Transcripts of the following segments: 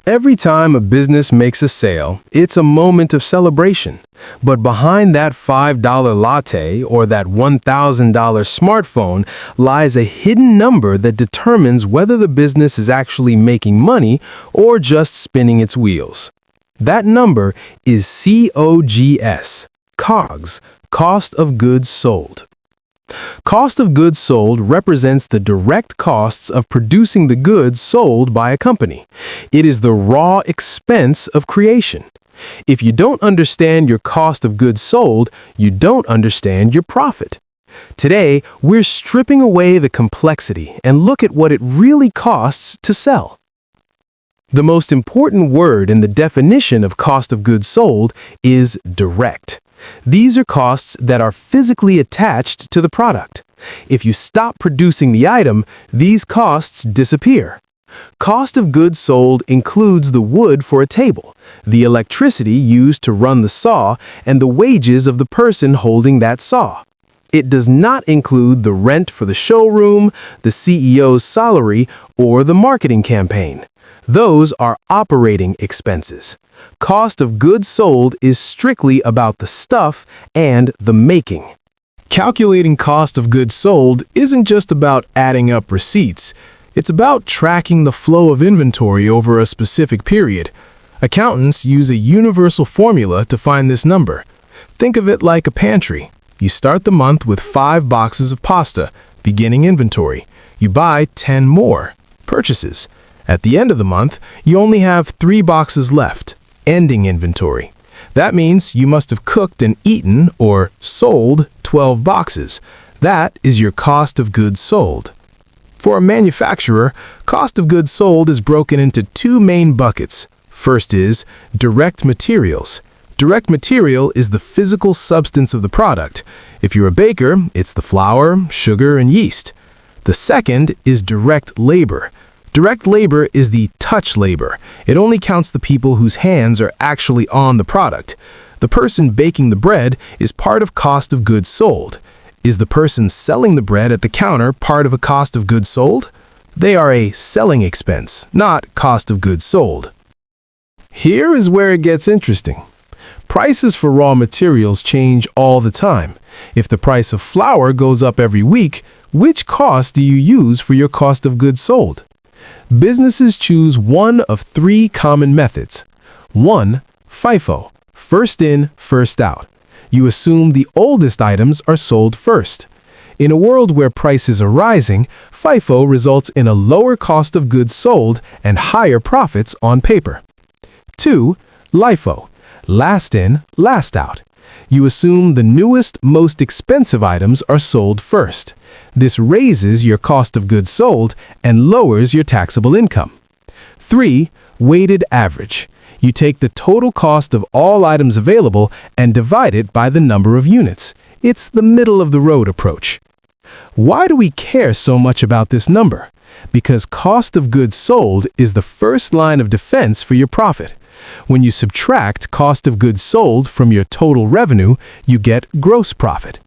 Every time a business makes a sale, it's a moment of celebration. But behind that $5 latte or that $1,000 smartphone lies a hidden number that determines whether the business is actually making money or just spinning its wheels. That number is COGS, Cost of Goods Sold. Cost of goods sold represents the direct costs of producing the goods sold by a company. It is the raw expense of creation. If you don't understand your cost of goods sold, you don't understand your profit. Today, we're stripping away the complexity and look at what it really costs to sell. The most important word in the definition of cost of goods sold is direct. These are costs that are physically attached to the product. If you stop producing the item, these costs disappear. Cost of goods sold includes the wood for a table, the electricity used to run the saw, and the wages of the person holding that saw. It does not include the rent for the showroom, the CEO's salary, or the marketing campaign. Those are operating expenses. Cost of goods sold is strictly about the stuff and the making. Calculating cost of goods sold isn't just about adding up receipts. It's about tracking the flow of inventory over a specific period. Accountants use a universal formula to find this number. Think of it like a pantry. You start the month with 5 boxes of pasta, beginning inventory. You buy 10 more, purchases. At the end of the month, you only have 3 boxes left, ending inventory. That means you must have cooked and eaten or sold 12 boxes. That is your cost of goods sold. For a manufacturer, cost of goods sold is broken into 2 main buckets. First is direct materials. Direct material is the physical substance of the product. If you're a baker, it's the flour, sugar, and yeast. The second is direct labor. Direct labor is the touch labor. It only counts the people whose hands are actually on the product. The person baking the bread is part of cost of goods sold. Is the person selling the bread at the counter part of a cost of goods sold? They are a selling expense, not cost of goods sold. Here is where it gets interesting. Prices for raw materials change all the time. If the price of flour goes up every week, which cost do you use for your cost of goods sold? Businesses choose one of 3 common methods. 1. FIFO, first in, first out. You assume the oldest items are sold first. In a world where prices are rising, FIFO results in a lower cost of goods sold and higher profits on paper. 2. LIFO, last in, last out. You assume the newest, most expensive items are sold first. This raises your cost of goods sold and lowers your taxable income. 3. Weighted average. You take the total cost of all items available and divide it by the number of units. It's the middle-of-the-road approach. Why do we care so much about this number? Because cost of goods sold is the first line of defense for your profit. When you subtract cost of goods sold from your total revenue, you get gross profit.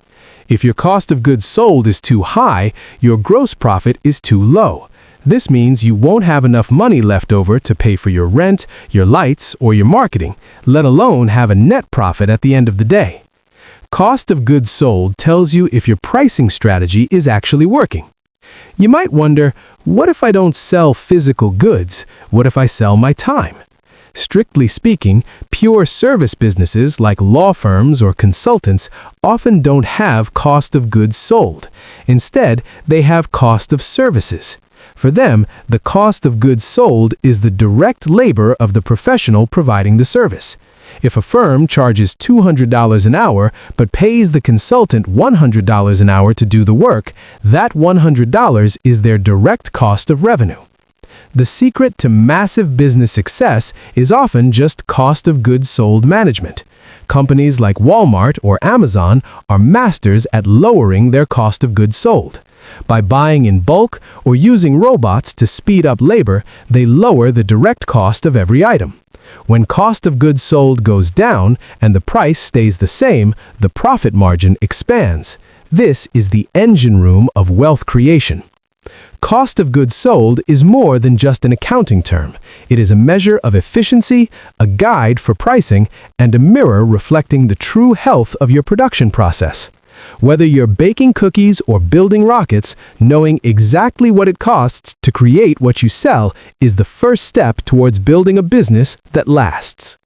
If your cost of goods sold is too high, your gross profit is too low. This means you won't have enough money left over to pay for your rent, your lights, or your marketing, let alone have a net profit at the end of the day. Cost of goods sold tells you if your pricing strategy is actually working. You might wonder, what if I don't sell physical goods? What if I sell my time? Strictly speaking, pure service businesses like law firms or consultants often don't have cost of goods sold. Instead, they have cost of services. For them, the cost of goods sold is the direct labor of the professional providing the service. If a firm charges $200 an hour but pays the consultant $100 an hour to do the work, that $100 is their direct cost of revenue. The secret to massive business success is often just cost of goods sold management. Companies like Walmart or Amazon are masters at lowering their cost of goods sold. By buying in bulk or using robots to speed up labor, they lower the direct cost of every item. When cost of goods sold goes down and the price stays the same, the profit margin expands. This is the engine room of wealth creation. Cost of goods sold is more than just an accounting term. It is a measure of efficiency, a guide for pricing, and a mirror reflecting the true health of your production process. Whether you're baking cookies or building rockets, knowing exactly what it costs to create what you sell is the first step towards building a business that lasts.